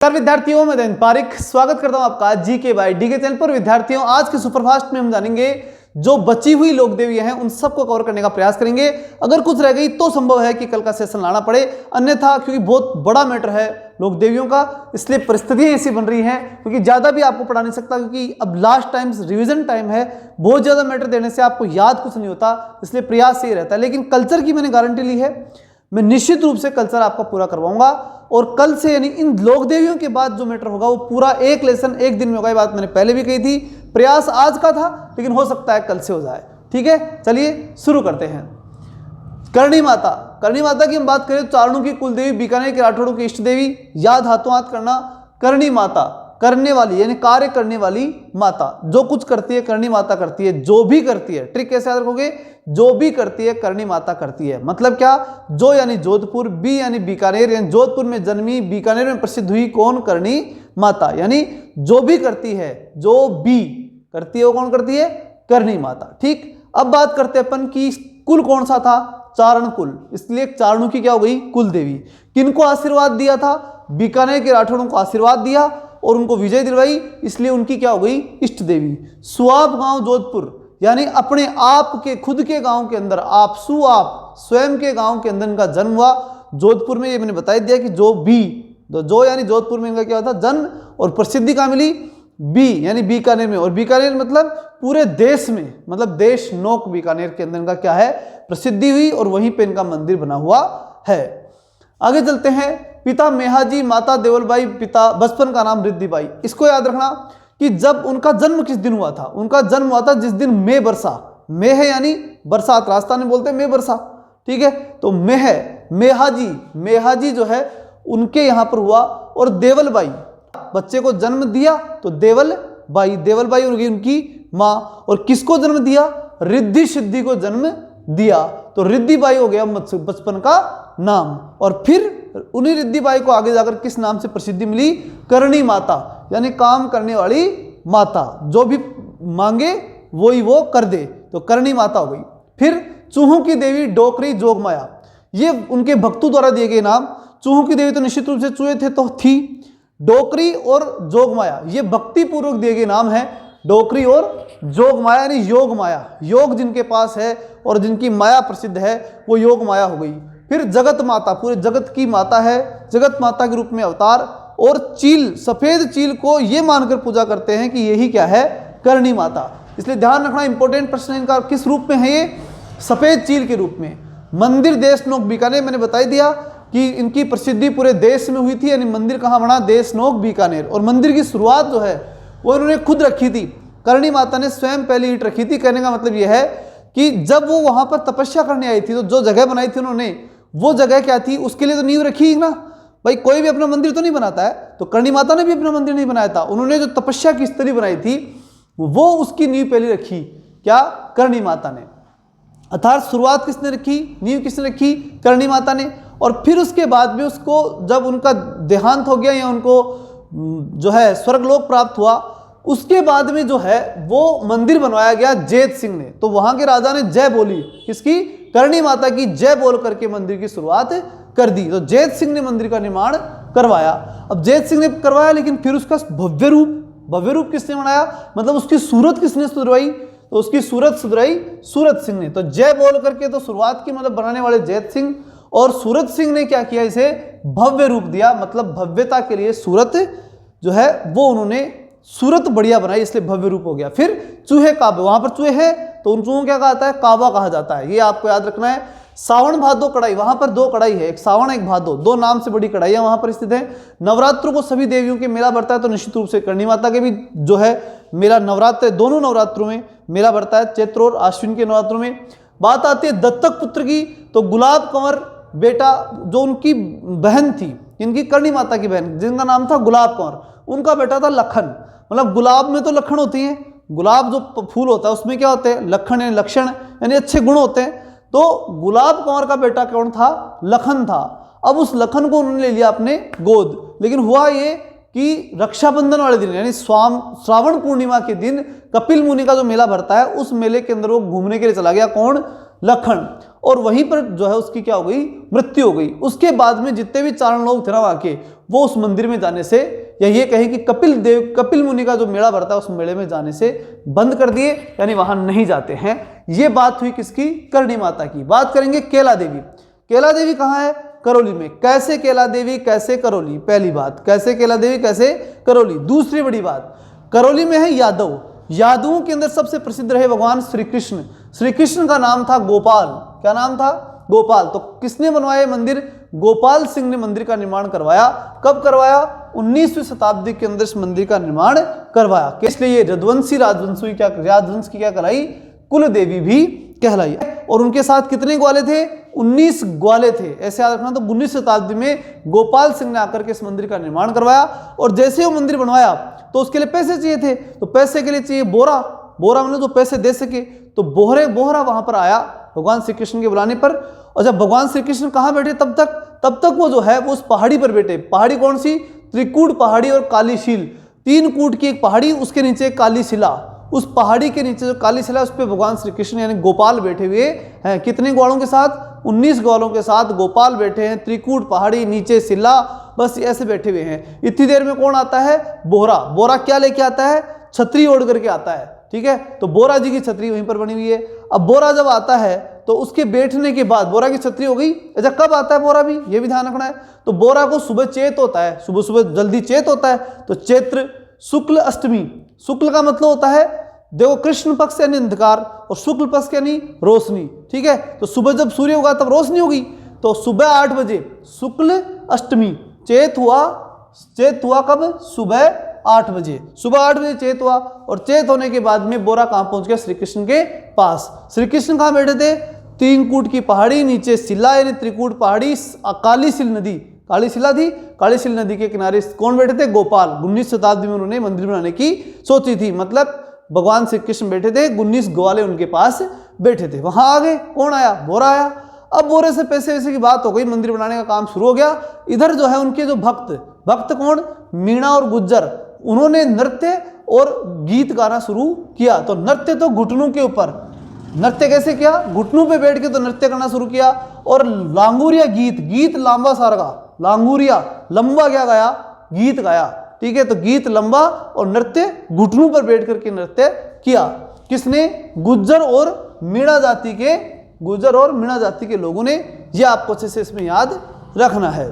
विद्यार्थियों, मैं दैन पारिक स्वागत करता हूं आपका जीके बाय डीके चैनल पर। विद्यार्थियों, आज के सुपरफास्ट में हम जानेंगे जो बची हुई लोक देवियां हैं उन सबको कवर करने का प्रयास करेंगे। अगर कुछ रह गई तो संभव है कि कल का सेशन लाना पड़े, अन्यथा क्योंकि बहुत बड़ा मैटर है लोक देवियों का, इसलिए परिस्थितियां ऐसी बन रही हैं क्योंकि ज्यादा भी आपको पढ़ा नहीं सकता, क्योंकि अब लास्ट टाइम रिविजन टाइम है। बहुत ज्यादा मैटर देने से आपको याद कुछ नहीं होता, इसलिए प्रयास यही रहता है। लेकिन कल्चर की मैंने गारंटी ली है, मैं निश्चित रूप से कल्चर आपका पूरा करवाऊंगा। और कल से यानी इन लोक देवियों के बाद जो मैटर होगा वो पूरा एक लेसन एक दिन में होगा। ये बात मैंने पहले भी कही थी। प्रयास आज का था लेकिन हो सकता है कल से हो जाए। ठीक है, चलिए शुरू करते हैं। करणी माता, करणी माता की हम बात करें तो चारणों की कुल देवी, बीकानेर के राठौड़ों की इष्ट देवी, याद हाथों हाथ करना। करणी माता करने वाली यानी कार्य करने वाली माता, जो कुछ करती है करणी माता करती है। जो भी करती है, ट्रिक कैसे याद रखोगे, जो भी करती है करणी माता करती है। मतलब क्या, जो यानी जोधपुर, बी यानी बीकानेर, यानी जोधपुर में जन्मी, बीकानेर में प्रसिद्ध हुई, कौन, करणी माता। यानी जो भी करती है, जो भी करती है वो कौन करती है, करणी माता। ठीक, अब बात करते हैं अपन की कुल कौन सा था, चारण कुल, इसलिए चारणों की क्या हो गई, कुल देवी। किनको आशीर्वाद दिया था, बीकानेर के राठौड़ों को आशीर्वाद दिया और उनको विजय दिलवाई, इसलिए उनकी क्या हो गई, इष्ट देवी। सुआब गांव जोधपुर, यानी अपने आप के खुद के गांव के अंदर, आप सुआब स्वयं के गांव के अंदर इनका जन्म हुआ जोधपुर में। ये मैंने बता दिया कि जो भी, जो यानी जोधपुर में इनका क्या था, जन्म। और प्रसिद्धि कहाँ मिली, बी यानी बीकानेर में। और बीकानेर मतलब पूरे देश में, मतलब देश नोक बीकानेर के अंदर इनका क्या है, प्रसिद्धि हुई और वहीं पे इनका मंदिर बना हुआ है। आगे चलते हैं। पिता मेहाजी, माता देवलबाई, पिता बचपन का नाम रिद्धिबाई। इसको याद रखना कि जब उनका जन्म किस दिन हुआ था, उनका जन्म हुआ था जिस दिन मे बरसा। मे है यानी बरसात, राजस्थान में बोलते हैं मे बरसा। ठीक है, तो मे है, मेहाजी, मेहाजी जो है उनके यहां पर हुआ। और देवलबाई, बच्चे को जन्म दिया तो देवलबाई, देवलबाई होगी उनकी मां। और किसको जन्म दिया, रिद्धि सिद्धि को जन्म दिया, तो रिद्धिबाई हो गया बचपन का नाम। और फिर उन्हीं रिद्धिबाई को आगे जाकर किस नाम से प्रसिद्धि मिली, करणी माता, यानी काम करने वाली माता, जो भी मांगे वही वो कर दे, तो करणी माता हो गई। फिर चूहों की देवी, डोकरी, जोगमाया, ये उनके भक्तों द्वारा दिए गए नाम। चूहों की देवी तो निश्चित रूप से चूहे थे तो थी, डोकरी और जोगमाया ये भक्ति पूर्वक दिए गए नाम है। डोकरी और जोगमाया यानी योग माया, योग जिनके पास है और जिनकी माया प्रसिद्ध है वो योग माया हो गई। फिर जगत माता, पूरे जगत की माता है, जगत माता के रूप में अवतार। और चील, सफेद चील को ये मानकर पूजा करते हैं कि यही क्या है, करणी माता। इसलिए ध्यान रखना, इंपॉर्टेंट प्रश्न इनका, किस रूप में है ये, सफेद चील के रूप में। मंदिर देश नोक बीकानेर, मैंने बता दिया कि इनकी प्रसिद्धि पूरे देश में हुई थी, यानी मंदिर कहाँ बना, देश नोक बीकानेर। और मंदिर की शुरुआत जो है वो इन्होंने खुद रखी थी, करणी माता ने स्वयं पहली ईंट रखी थी। कहने का मतलब यह है कि जब वो वहां पर तपस्या करने आई थी तो जो जगह बनाई थी उन्होंने, वो जगह क्या थी, उसके लिए तो नींव रखी ना भाई। कोई भी अपना मंदिर तो नहीं बनाता है, तो करणी माता ने भी अपना मंदिर नहीं बनाया था, उन्होंने जो तपस्या की स्थली बनाई थी वो उसकी नींव पहले रखी, क्या, करणी माता ने। अर्थात शुरुआत किसने रखी, नींव किसने रखी, करणी माता ने। और फिर उसके बाद में उसको जब उनका देहांत हो गया या उनको जो है स्वर्गलोक प्राप्त हुआ, उसके बाद में जो है वो मंदिर बनवाया गया जैत सिंह ने। तो वहां के राजा ने जय बोली, किसकी, करणी माता की जय बोल करके मंदिर की शुरुआत कर दी। तो जैत सिंह ने मंदिर का निर्माण करवाया। अब जैत सिंह ने करवाया, लेकिन फिर उसका भव्य रूप किसने बनाया, मतलब उसकी सूरत किसने सुधरवाई, तो उसकी सूरत सुधराई सूरत सिंह ने। तो जय बोल करके तो शुरुआत की, मतलब बनाने वाले जैत सिंह, और सूरत सिंह ने क्या किया, इसे भव्य रूप दिया, मतलब भव्यता के लिए सूरत जो है वो उन्होंने सूरत बढ़िया बनाई, इसलिए भव्य रूप हो गया। फिर चूहे काबे, वहां पर चूहे हैं तो उन चूहों क्या कहता है, काबा कहा जाता है, ये आपको याद रखना है। सावन भादो कढ़ाई, वहां पर दो कढ़ाई है, एक सावन एक भादो, दो नाम से बड़ी कढ़ाइयां वहां पर स्थित है। नवरात्रों को सभी देवियों के मेला बढ़ता है, तो निश्चित रूप से करणी माता के भी जो है मेला, नवरात्र दोनों नवरात्रों में मेला बढ़ता है, चैत्र और आश्विन के नवरात्रों में। बात आती है दत्तक पुत्र की, तो गुलाब कंवर बेटा, जो उनकी बहन थी, इनकी करणी माता की बहन जिनका नाम था गुलाब कंवर, उनका बेटा था लखन। मतलब गुलाब में तो लखन होती हैं, गुलाब जो फूल होता है उसमें क्या होते हैं, लखन यानी लक्षण, यानी अच्छे गुण होते हैं। तो गुलाब कंवर का बेटा कौन था, लखन था। अब उस लखन को उन्होंने ले लिया अपने गोद, लेकिन हुआ ये कि रक्षाबंधन वाले दिन यानी श्रावण पूर्णिमा के दिन कपिल मुनि का जो मेला भरता है, उस मेले के अंदर वो घूमने के लिए चला गया, कौन, लखन, और वहीं पर जो है उसकी क्या हो गई, मृत्यु हो गई। उसके बाद में जितने भी चारण लोग थे ना वहां के, वो उस मंदिर में जाने से, या ये कहें कि कपिल मुनि का जो मेला भरता है उस मेले में जाने से बंद कर दिए, यानी वहां नहीं जाते हैं। ये बात हुई किसकी, करणी माता की। बात करेंगे केला देवी। केला देवी कहाँ है, करौली में। कैसे केला देवी, कैसे करौली, पहली बात, कैसे केला देवी, कैसे करौली। दूसरी बड़ी बात, करौली में है यादव। यादवों के अंदर सबसे प्रसिद्ध रहे भगवान श्री कृष्ण। श्री कृष्ण का नाम था गोपाल। क्या नाम था, गोपाल। तो किसने बनवाया मंदिर, गोपाल सिंह ने मंदिर का निर्माण करवाया। कब करवाया, 19वीं शताब्दी के अंदर इस मंदिर का निर्माण करवाया। इसलिए ये राजवंश की क्या कहलाई, कुल देवी भी कहलाई। और उनके साथ कितने ग्वाले थे, 19 ग्वाले थे। ऐसे याद रखना। तो 19वीं शताब्दी में गोपाल सिंह ने आकर के इस मंदिर का निर्माण करवाया। और जैसे वो मंदिर बनवाया तो उसके लिए पैसे चाहिए थे, तो पैसे के लिए चाहिए बोरा। बोरा मतलब जो पैसे दे सके, तो बोहरा वहां पर आया भगवान श्री कृष्ण के बुलाने पर। और जब भगवान श्री कृष्ण कहाँ बैठे, तब तक वो जो है वो उस पहाड़ी पर बैठे। पहाड़ी कौन सी, त्रिकूट पहाड़ी और कालीशील, 3 कूट की एक पहाड़ी, उसके नीचे एक काली शिला। उस पहाड़ी के नीचे जो काली शिला, उस पर भगवान श्री कृष्ण यानी गोपाल बैठे हुए हैं। कितने ग्वालों के साथ, 19 ग्वालों के साथ गोपाल बैठे हैं। त्रिकूट पहाड़ी, नीचे शिला, बस ऐसे बैठे हुए हैं। इतनी देर में कौन आता है, बोरा क्या लेके आता है, छतरी ओढ़ करके आता है। ठीक है, तो बोरा जी की छतरी वहीं पर बनी हुई है। अब बोरा जब आता है तो उसके बैठने के बाद बोरा की छतरी हो गई। अच्छा, कब आता है बोरा भी, ये भी ध्यान रखना है। तो बोरा को सुबह चेत होता है, सुबह जल्दी चेत होता है। तो चैत्र शुक्ल अष्टमी, शुक्ल का मतलब होता है देखो कृष्ण पक्ष यानी अंधकार, और शुक्ल पक्ष यानी रोशनी। ठीक है, तो सुबह जब सूर्य होगा तब रोशनी होगी। तो सुबह 8 बजे शुक्ल अष्टमी, चेत हुआ कब, सुबह 8 बजे। सुबह 8 बजे चेत हुआ, और चेत होने के बाद में बोरा कहां पहुंच गया, श्री कृष्ण के पास। श्री कृष्ण कहां बैठे थे, 3 कूट की पहाड़ी, नीचे शिला यानी त्रिकूट पहाड़ी, कालीशील नदी, कालीशिला थी, कालीशील नदी के किनारे कौन बैठे थे, गोपाल। 19 शताब्दी में उन्होंने मंदिर बनाने की सोची थी। मतलब भगवान श्री कृष्ण बैठे थे, 19 ग्वाले उनके पास बैठे थे। वहां आ गए, कौन आया, बोरा आया। अब बोरे से पैसे वैसे की बात हो गई, मंदिर बनाने का काम शुरू हो गया। इधर जो है उनके जो भक्त कौन, मीणा और गुज्जर, उन्होंने नृत्य और गीत गाना शुरू किया। तो नृत्य तो घुटनों के ऊपर, नृत्य कैसे किया, घुटनों पे बैठ के तो नृत्य करना शुरू किया। और लांगुरिया गीत लंबा सारगा, लांगुरिया लंबा क्या गाया, गीत गाया। ठीक है, तो गीत लंबा और नृत्य घुटनों पर बैठ करके नृत्य किया। किसने, गुज्जर और मीणा जाति के लोगों ने। यह आपको अच्छे से इसमें याद रखना है।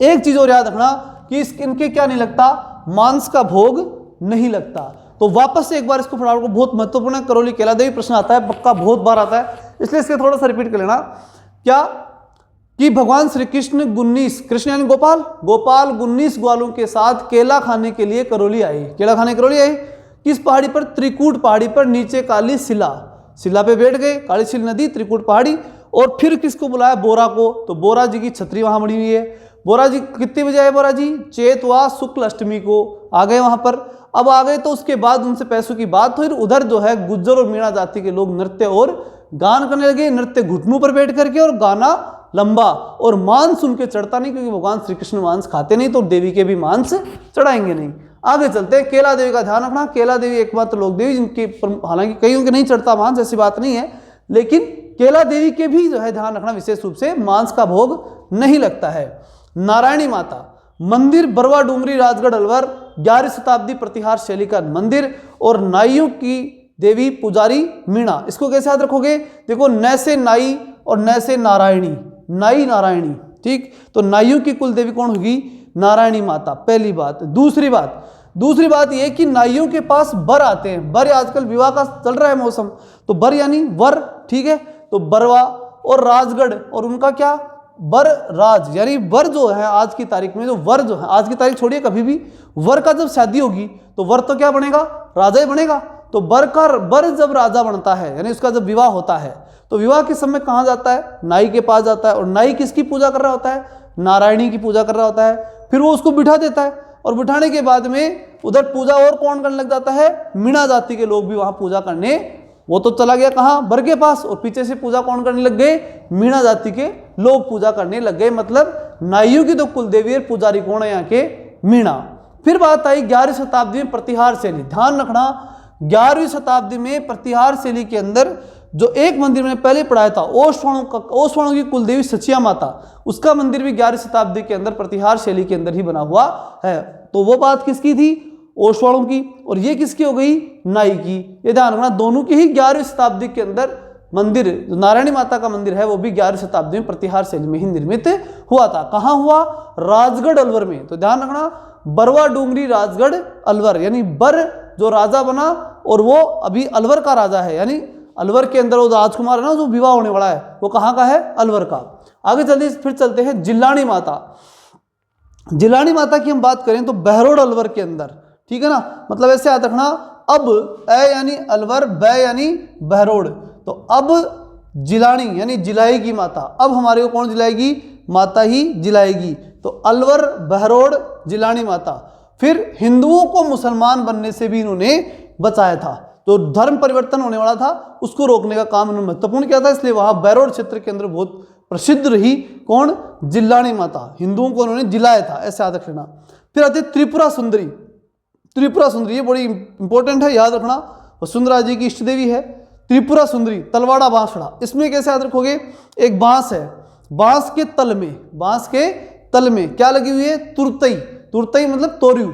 एक चीज और याद रखना कि इनके क्या नहीं लगता, मांस का भोग नहीं लगता। तो वापस से एक बार इसको फटाफट को, बहुत महत्वपूर्ण है, करौली केला देवी प्रश्न आता है, पक्का बहुत बार आता है, इसलिए इसके थोड़ा सा रिपीट कर लेना। क्या कि भगवान श्री कृष्ण 19, कृष्ण यानी गोपाल 19 ग्वालों के साथ केला खाने के लिए करौली आए। केला खाने करौली आए किस पहाड़ी पर, त्रिकूट पहाड़ी पर, नीचे काली शिला पे बैठ गए, कालीशील नदी, त्रिकूट पहाड़ी। और फिर किसको बुलाया, बोरा को। तो बोरा जी की छतरी वहां बनी हुई है। बोरा जी कितने बजे आए, बोरा जी चेतवा शुक्ल अष्टमी को आ गए वहां पर। अब आ गए तो उसके बाद उनसे पैसों की बात हुई। उधर जो है गुज्जर और मीणा जाति के लोग नृत्य और गान करने लगे। नृत्य घुटनों पर बैठ करके और गाना लंबा, और मांस उनके चढ़ता नहीं, क्योंकि भगवान श्री कृष्ण मांस खाते नहीं, तो देवी के भी मांस चढ़ाएंगे नहीं। आगे चलते हैं, केला देवी का ध्यान रखना। केला देवी एकमात्र लोक देवी जिनकी, हालांकि कईयों के नहीं चढ़ता मांस, ऐसी बात नहीं है, लेकिन केला देवी के भी जो है ध्यान रखना, विशेष रूप से मांस का भोग नहीं लगता है। नारायणी माता मंदिर, बरवा डूमरी, राजगढ़ अलवर, 11वीं शताब्दी प्रतिहार शैली का मंदिर। और नाइयों की देवी पुजारी मीणा। इसको कैसे याद रखोगे, देखो न से नाई और न से नारायणी, नाई नारायणी। ठीक, तो नाइयों की कुल देवी कौन होगी, नारायणी माता, पहली बात। दूसरी बात यह कि नाइयों के पास बर आते हैं। बर, आजकल विवाह का चल रहा है मौसम, तो बर यानी वर। ठीक है, तो बरवा और राजगढ़, और उनका क्या, वर राज, यानी वर जो है आज की तारीख में, जो वर जो है आज की तारीख छोड़िए, कभी भी वर का जब शादी होगी तो वर तो क्या बनेगा, राजा ही बनेगा। तो बर जब राजा बनता है, यानी उसका जब विवाह होता है, तो विवाह के समय कहाँ जाता है, नाई के पास जाता है। और नाई किसकी पूजा कर रहा होता है, नारायणी की पूजा कर रहा होता है। फिर वो उसको बिठा देता है, और बिठाने के बाद में उधर पूजा और कौन करने लग जाता है, मीणा जाति के लोग भी वहां पूजा करने, वो तो चला गया कहाँ, बर के पास, और पीछे से पूजा कौन करने लग गए, मीणा जाति के लोग पूजा करने लग गए। मतलब नाइयों की तो कुल देवी और पुजारी कौन है यहाँ के, मीणा। फिर बात आई 11वीं शताब्दी में प्रतिहार शैली। ध्यान रखना, 11वीं शताब्दी में प्रतिहार शैली के अंदर जो एक मंदिर मैंने पहले पढ़ाया था ओसवाणों की कुलदेवी सचिया माता, उसका मंदिर भी 11वीं शताब्दी के अंदर प्रतिहार शैली के अंदर ही बना हुआ है। तो वो बात किसकी थी? ओसवाणों की। और ये किसकी हो गई? नाई की। ये ध्यान रखना, दोनों की ही 11वीं शताब्दी के अंदर मंदिर, जो नारायणी माता का मंदिर है वो भी 11वीं शताब्दी में प्रतिहार शैली में ही निर्मित हुआ था। कहाँ हुआ? राजगढ़ अलवर में। तो ध्यान रखना, बरवा डूंगरी राजगढ़ अलवर, यानी बर जो राजा बना और वो अभी अलवर का राजा है, यानी अलवर के अंदर वो राजकुमार है ना जो विवाह होने वाला है, वो कहाँ का है? अलवर का। आगे फिर चलते हैं जिलानी माता। जिलानी माता की हम बात करें तो बहरोड अलवर के अंदर, ठीक है ना, मतलब ऐसे याद रखना, अब ए यानी अलवर, ब यानी बहरोड, तो अब जिलानी यानी जिलाएगी माता। अब हमारे को कौन जिलाएगी? माता ही जिलाएगी। तो अलवर, बहरोड, जिलानी माता। फिर हिंदुओं को मुसलमान बनने से भी इन्होंने बचाया था, तो धर्म परिवर्तन होने वाला था उसको रोकने का काम इन्होंने महत्वपूर्ण किया था, इसलिए वहां बहरोड क्षेत्र के अंदर बहुत प्रसिद्ध रही कौन? जिलानी माता। हिंदुओं को उन्होंने जिलाया था, ऐसे याद रखना। फिर आती त्रिपुरा सुंदरी। त्रिपुरा सुंदरी ये बड़ी इंपॉर्टेंट है, याद रखना, वसुंधरा जी की इष्ट देवी है। त्रिपुरा सुंदरी, तलवाड़ा बांसड़ा। इसमें कैसे याद रखोगे? एक बांस है, बांस के तल में क्या लगी हुई है? तुरतई। तुरतई मतलब तोरियू,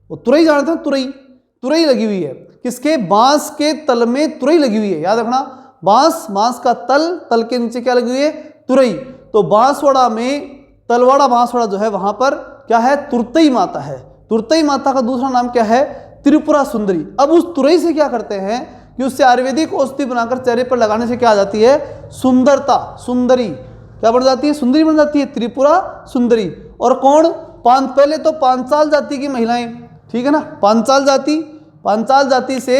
वो तुरई जानते हैं, तुरई लगी हुई है। किसके? बांस के तल में तुरई लगी हुई है, याद रखना। बांस का तल के नीचे क्या लगी हुई है? तुरई। तो बांसवाड़ा में, तलवाड़ा बांसवाड़ा जो है वहां पर क्या है? तुरतई माता है। तुरतई माता का दूसरा नाम क्या है? त्रिपुरा सुंदरी। अब उस तुरई से क्या करते हैं कि उससे आयुर्वेदिक औषधि बनाकर चेहरे पर लगाने से क्या आ जाती है? सुंदरता, सुंदरी क्या बन जाती है? सुंदरी बन जाती है, त्रिपुरा सुंदरी। और कौन? पहले तो पांचाल जाति की महिलाएं, ठीक है ना, पांचाल जाति से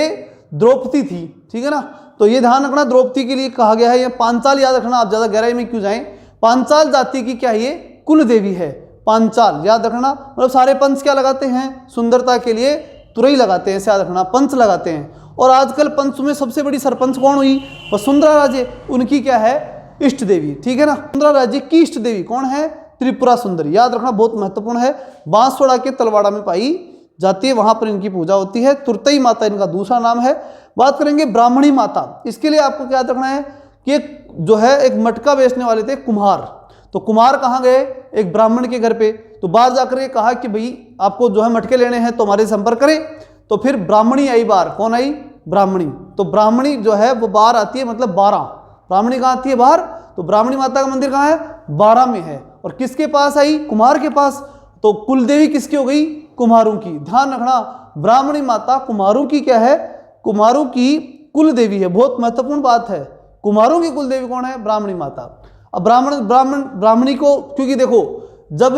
द्रौपदी थी, ठीक है ना। तो ये ध्यान रखना, द्रौपदी के लिए कहा गया है, ये पांचाल याद रखना, आप ज्यादा गहराई में क्यों जाएं। पांचाल जाति की क्या ये? कुल देवी है पांचाल, याद रखना। मतलब सारे पंच क्या लगाते हैं? सुंदरता के लिए तुरई लगाते हैं, याद रखना, पंच लगाते हैं। और आजकल पंच में सबसे बड़ी सरपंच कौन हुई? वसुंधरा राजे, उनकी क्या है? इष्ट देवी, ठीक है ना। वसुंधरा राजे की इष्ट देवी कौन है? त्रिपुरा सुंदरी, याद रखना, बहुत महत्वपूर्ण है। बांसवाड़ा के तलवाड़ा में पाई जाती है, वहां पर इनकी पूजा होती है। तुरतई माता इनका दूसरा नाम है। बात करेंगे ब्राह्मणी माता। इसके लिए आपको क्या याद रखना है कि जो है एक मटका बेचने वाले थे कुम्हार, तो कुम्हार कहाँ गए? एक ब्राह्मण के घर पे। तो बाहर जाकर के कहा कि भाई आपको जो है मटके लेने हैं तो हमारे संपर्क करें। तो फिर ब्राह्मणी आई बाहर। कौन आई? ब्राह्मणी। तो ब्राह्मणी जो है वो बाहर आती है, मतलब 12। ब्राह्मणी कहाँ आती है? बाहर। तो ब्राह्मणी माता का मंदिर कहाँ है? 12 में है। और किसके पास आई? कुम्हार के पास। तो कुलदेवी किसकी हो गई? कुम्हारों की। ध्यान रखना, ब्राह्मणी माता कुम्हारों की क्या है? कुम्हारों की कुल देवी है, बहुत महत्वपूर्ण बात है। कुम्हारों की कुल देवी कौन है? ब्राह्मणी माता। अब ब्राह्मणी को, क्योंकि देखो जब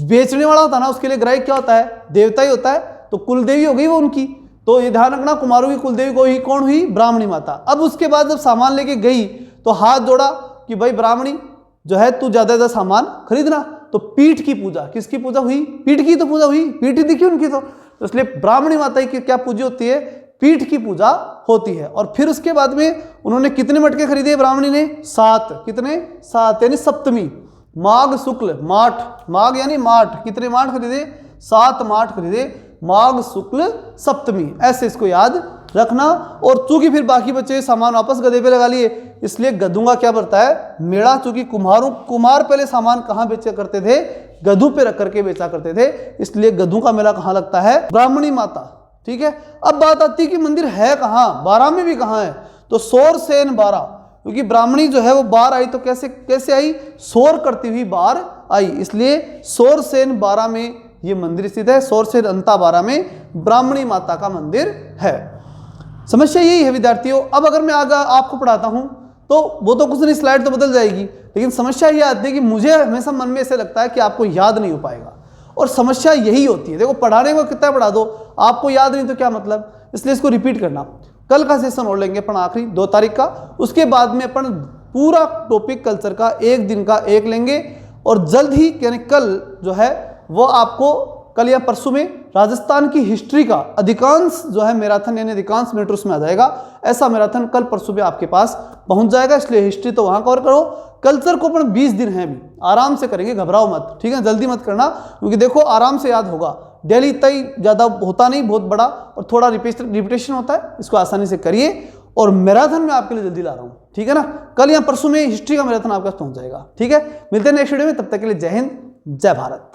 बेचने वाला होता है ना उसके लिए ग्राहक क्या होता है? देवता ही होता है, तो कुल देवी हो गई वो उनकी। तो ये ध्यान रखना, कुम्हारों की कुल देवी को ही कौन हुई? ब्राह्मणी माता। अब उसके बाद जब सामान लेके गई तो हाथ जोड़ा कि भाई ब्राह्मणी जो है तू ज्यादा सामान खरीदना। तो पीठ की पूजा, किसकी पूजा हुई? पीठ की तो पूजा हुई, पीठ ही दिखी उनकी। तो इसलिए ब्राह्मणी माता की क्या पूजा होती है? पीठ की पूजा होती है। और फिर उसके बाद में उन्होंने कितने मटके खरीदे ब्राह्मणी ने? 7। कितने? 7, यानी सप्तमी, माघ शुक्ल माठ, माघ यानी माठ, कितने माठ खरीदे? 7 माठ खरीदे, माघ शुक्ल सप्तमी, ऐसे इसको याद रखना। और चूंकि फिर बाकी बचे सामान वापस गधे पे लगा लिए, इसलिए गधों का क्या बढ़ता है? मेला। चूंकि कुम्हार पहले सामान कहाँ बेचा करते थे? गधों पे रख करके बेचा करते थे, इसलिए गधों का मेला कहाँ लगता है? ब्राह्मणी माता, ठीक है। अब बात आती है कि मंदिर है कहाँ? 12 में भी कहाँ है? तो सोरसेन 12, क्योंकि ब्राह्मणी जो है वो बाहर आई, तो कैसे आई? शोर करती हुई बाहर आई, इसलिए सोरसेन 12 में ये मंदिर स्थित है। सोरसेन अंता 12 में ब्राह्मणी माता का मंदिर है। समस्या यही है विद्यार्थियों। अब अगर मैं आगे आपको पढ़ाता हूं तो वो तो कुछ नहीं, स्लाइड तो बदल जाएगी, लेकिन समस्या ये आती है कि मुझे हमेशा मन में ऐसे लगता है कि आपको याद नहीं हो पाएगा, और समस्या यही होती है। देखो पढ़ाने को कितना पढ़ा दो, आपको याद नहीं तो क्या मतलब, इसलिए इसको रिपीट करना। कल का सेशन और लेंगे अपन आखिरी 2 तारीख का, उसके बाद में अपन पूरा टॉपिक कल्चर का 1 दिन का 1 लेंगे। और जल्द ही यानी कल जो है वो आपको कल या परसों में राजस्थान की हिस्ट्री का अधिकांश जो है मैराथन, यानी अधिकांश मिनट उसमें आ जाएगा। ऐसा मैराथन कल परसों में आपके पास पहुंच जाएगा, इसलिए हिस्ट्री तो वहां कवर करो। कल्चर को अपन 20 दिन है अभी, आराम से करेंगे, घबराओ मत, ठीक है, जल्दी मत करना, क्योंकि देखो आराम से याद होगा। डेली इतना ही ज़्यादा होता नहीं, बहुत बड़ा और थोड़ा रिपीटेशन होता है, इसको आसानी से करिए। और मैराथन में आपके लिए जल्दी ला रहा हूं, ठीक है ना। कल या परसों में हिस्ट्री का मैराथन आपके पास पहुंच जाएगा, ठीक है। मिलते हैं नेक्स्ट वीडियो में, तब तक के लिए जय हिंद, जय भारत।